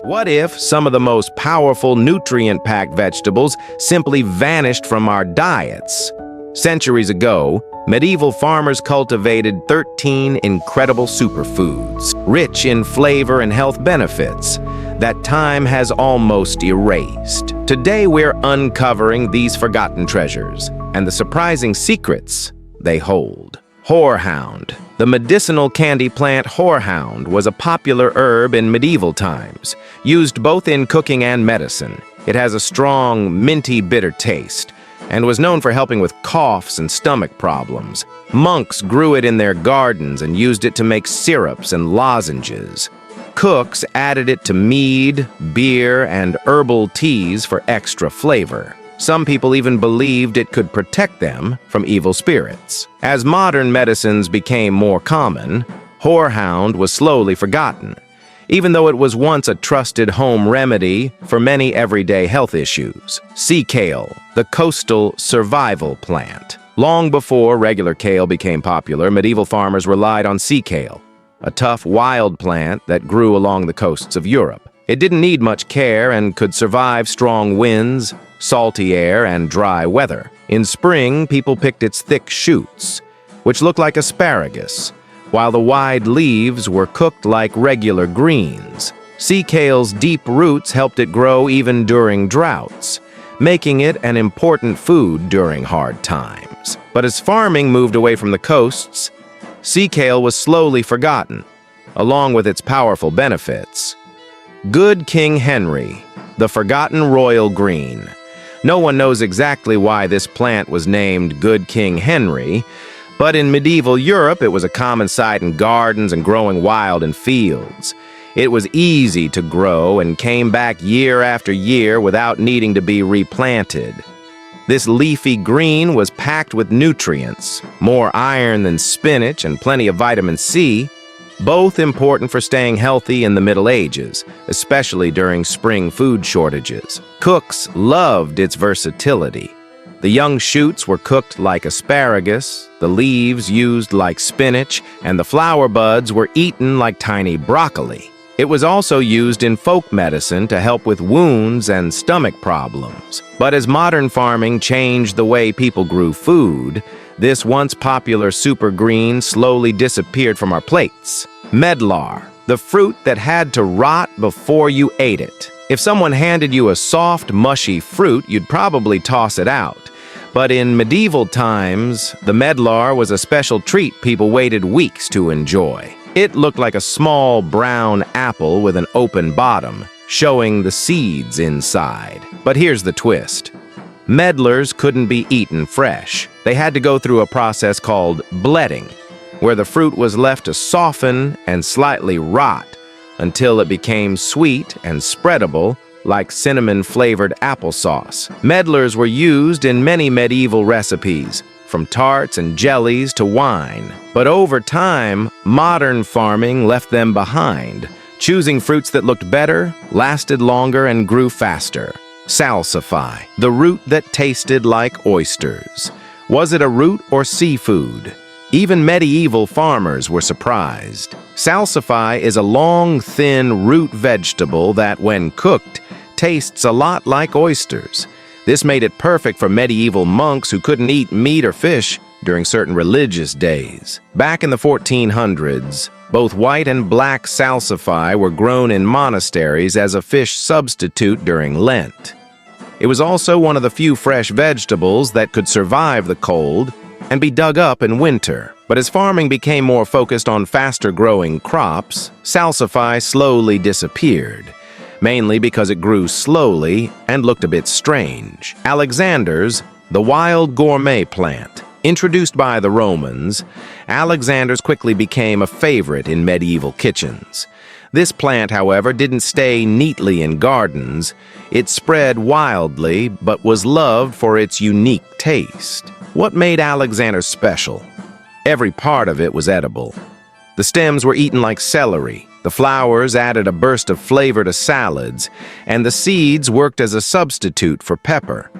What if some of the most powerful nutrient-packed vegetables simply vanished from our diets? Centuries ago, medieval farmers cultivated 13 incredible superfoods, rich in flavor and health benefits, that time has almost erased. Today we're uncovering these forgotten treasures and the surprising secrets they hold. Horehound. The medicinal candy plant horehound was a popular herb in medieval times, used both in cooking and medicine. It has a strong, minty, bitter taste, and was known for helping with coughs and stomach problems. Monks grew it in their gardens and used it to make syrups and lozenges. Cooks added it to mead, beer, and herbal teas for extra flavor. Some people even believed it could protect them from evil spirits. As modern medicines became more common, horehound was slowly forgotten, even though it was once a trusted home remedy for many everyday health issues. Sea kale, the coastal survival plant. Long before regular kale became popular, medieval farmers relied on sea kale, a tough wild plant that grew along the coasts of Europe. It didn't need much care and could survive strong winds, salty air, and dry weather. In spring, people picked its thick shoots, which looked like asparagus, while the wide leaves were cooked like regular greens. Sea kale's deep roots helped it grow even during droughts, making it an important food during hard times. But as farming moved away from the coasts, sea kale was slowly forgotten, along with its powerful benefits. Good King Henry, the forgotten royal green. No one knows exactly why this plant was named Good King Henry, but in medieval Europe it was a common sight in gardens and growing wild in fields. It was easy to grow and came back year after year without needing to be replanted. This leafy green was packed with nutrients, more iron than spinach and plenty of vitamin C, both important for staying healthy in the Middle Ages, especially during spring food shortages. Cooks loved its versatility. The young shoots were cooked like asparagus, the leaves used like spinach, and the flower buds were eaten like tiny broccoli. It was also used in folk medicine to help with wounds and stomach problems. But as modern farming changed the way people grew food, this once popular super green slowly disappeared from our plates. Medlar, the fruit that had to rot before you ate it. If someone handed you a soft, mushy fruit, you'd probably toss it out. But in medieval times, the medlar was a special treat people waited weeks to enjoy. It looked like a small brown apple with an open bottom, showing the seeds inside. But here's the twist. Medlars couldn't be eaten fresh. They had to go through a process called bledding, where the fruit was left to soften and slightly rot until it became sweet and spreadable like cinnamon-flavored applesauce. Medlars were used in many medieval recipes, from tarts and jellies to wine. But over time, modern farming left them behind, choosing fruits that looked better, lasted longer, and grew faster. Salsify, the root that tasted like oysters. Was it a root or seafood? Even medieval farmers were surprised. Salsify is a long, thin root vegetable that, when cooked, tastes a lot like oysters. This made it perfect for medieval monks who couldn't eat meat or fish during certain religious days. Back in the 1400s, both white and black salsify were grown in monasteries as a fish substitute during Lent. It was also one of the few fresh vegetables that could survive the cold and be dug up in winter. But as farming became more focused on faster-growing crops, salsify slowly disappeared, mainly because it grew slowly and looked a bit strange. Alexander's, the wild gourmet plant. Introduced by the Romans, Alexander's quickly became a favorite in medieval kitchens. This plant, however, didn't stay neatly in gardens. It spread wildly, but was loved for its unique taste. What made Alexander special? Every part of it was edible. The stems were eaten like celery, the flowers added a burst of flavor to salads, and the seeds worked as a substitute for pepper.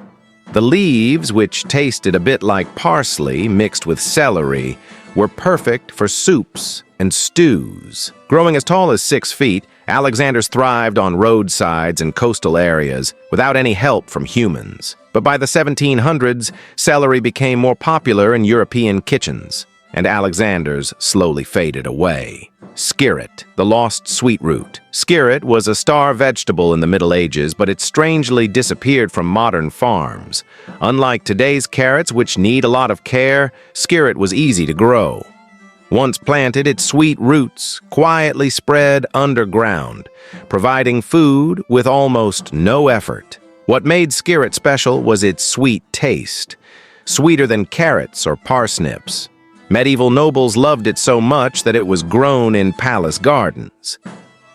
The leaves, which tasted a bit like parsley mixed with celery, were perfect for soups and stews. Growing as tall as 6 feet, Alexanders thrived on roadsides and coastal areas without any help from humans. But by the 1700s, celery became more popular in European kitchens, and Alexanders slowly faded away. Skirret, the lost sweet root. Skirret was a star vegetable in the Middle Ages, but it strangely disappeared from modern farms. Unlike today's carrots, which need a lot of care, skirret was easy to grow. Once planted, its sweet roots quietly spread underground, providing food with almost no effort. What made skirret special was its sweet taste, sweeter than carrots or parsnips. Medieval nobles loved it so much that it was grown in palace gardens.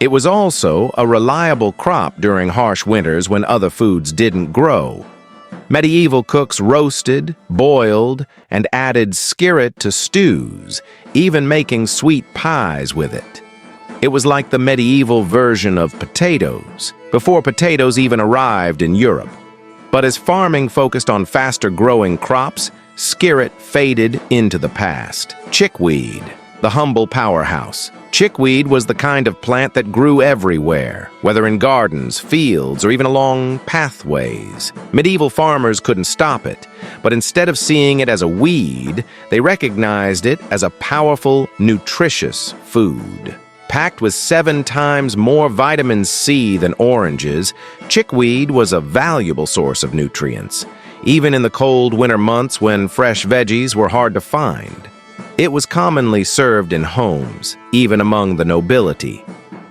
It was also a reliable crop during harsh winters when other foods didn't grow. Medieval cooks roasted, boiled, and added skirret to stews, even making sweet pies with it. It was like the medieval version of potatoes, before potatoes even arrived in Europe. But as farming focused on faster-growing crops, skirret faded into the past. Chickweed, the humble powerhouse. Chickweed was the kind of plant that grew everywhere, whether in gardens, fields, or even along pathways. Medieval farmers couldn't stop it, but instead of seeing it as a weed, they recognized it as a powerful, nutritious food. Packed with 7 times more vitamin C than oranges, chickweed was a valuable source of nutrients, even in the cold winter months when fresh veggies were hard to find. It was commonly served in homes, even among the nobility.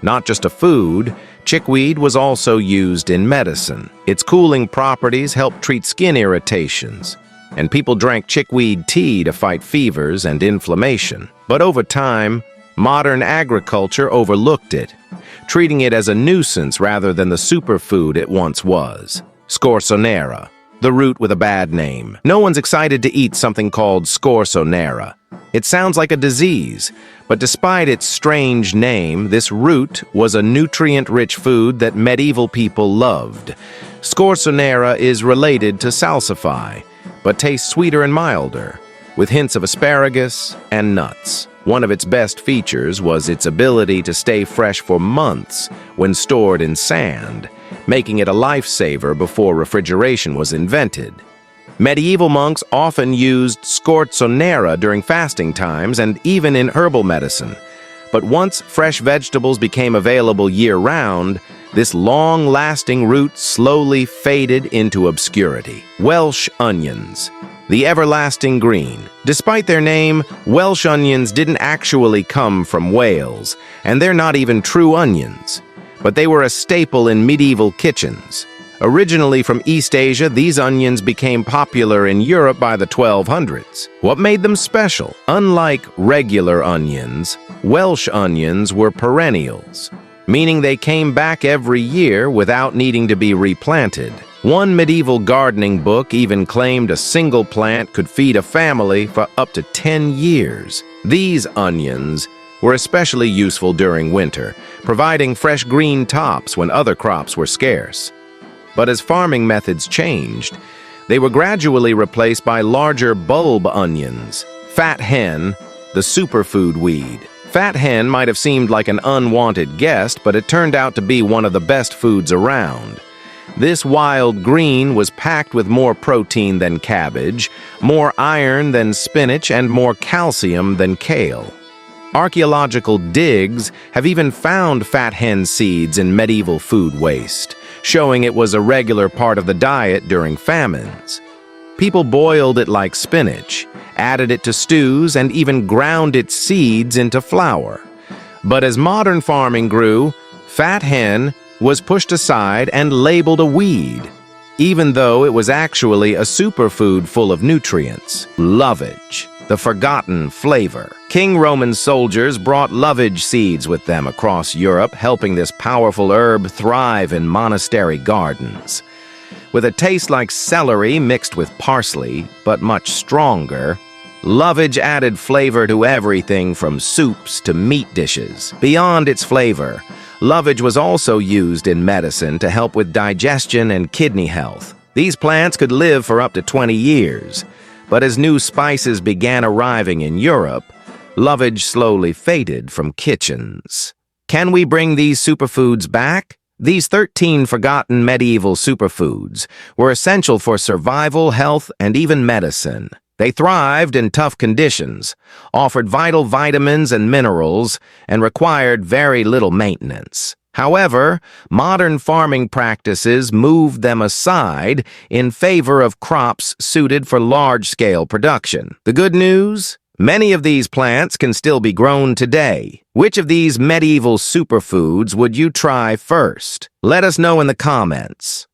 Not just a food, chickweed was also used in medicine. Its cooling properties helped treat skin irritations, and people drank chickweed tea to fight fevers and inflammation. But over time, modern agriculture overlooked it, treating it as a nuisance rather than the superfood it once was. Scorzonera, the root with a bad name. No one's excited to eat something called Scorzonera. It sounds like a disease, but despite its strange name, this root was a nutrient-rich food that medieval people loved. Scorzonera is related to Salsify, but tastes sweeter and milder, with hints of asparagus and nuts. One of its best features was its ability to stay fresh for months when stored in sand, making it a lifesaver before refrigeration was invented. Medieval monks often used Scorzonera during fasting times and even in herbal medicine. But once fresh vegetables became available year-round, this long-lasting root slowly faded into obscurity. Welsh onions, the everlasting green. Despite their name, Welsh onions didn't actually come from Wales, and they're not even true onions. But they were a staple in medieval kitchens. Originally from East Asia, these onions became popular in Europe by the 1200s. What made them special? Unlike regular onions, Welsh onions were perennials, meaning they came back every year without needing to be replanted. One medieval gardening book even claimed a single plant could feed a family for up to 10 years. These onions were especially useful during winter, providing fresh green tops when other crops were scarce. But as farming methods changed, they were gradually replaced by larger bulb onions. Fat hen, the superfood weed. Fat hen might have seemed like an unwanted guest, but it turned out to be one of the best foods around. This wild green was packed with more protein than cabbage, more iron than spinach, and more calcium than kale. Archaeological digs have even found fat hen seeds in medieval food waste, showing it was a regular part of the diet during famines. People boiled it like spinach, added it to stews, and even ground its seeds into flour. But as modern farming grew, fat hen was pushed aside and labeled a weed, even though it was actually a superfood full of nutrients. Lovage, the forgotten flavor. King Roman soldiers brought lovage seeds with them across Europe, helping this powerful herb thrive in monastery gardens. With a taste like celery mixed with parsley, but much stronger, lovage added flavor to everything from soups to meat dishes. Beyond its flavor, lovage was also used in medicine to help with digestion and kidney health. These plants could live for up to 20 years. But as new spices began arriving in Europe, Lovage slowly faded from kitchens. Can we bring these superfoods back? These 13 forgotten medieval superfoods were essential for survival, health, and even medicine. They thrived in tough conditions, offered vital vitamins and minerals, and required very little maintenance. However, modern farming practices moved them aside in favor of crops suited for large-scale production. The good news? Many of these plants can still be grown today. Which of these medieval superfoods would you try first? Let us know in the comments.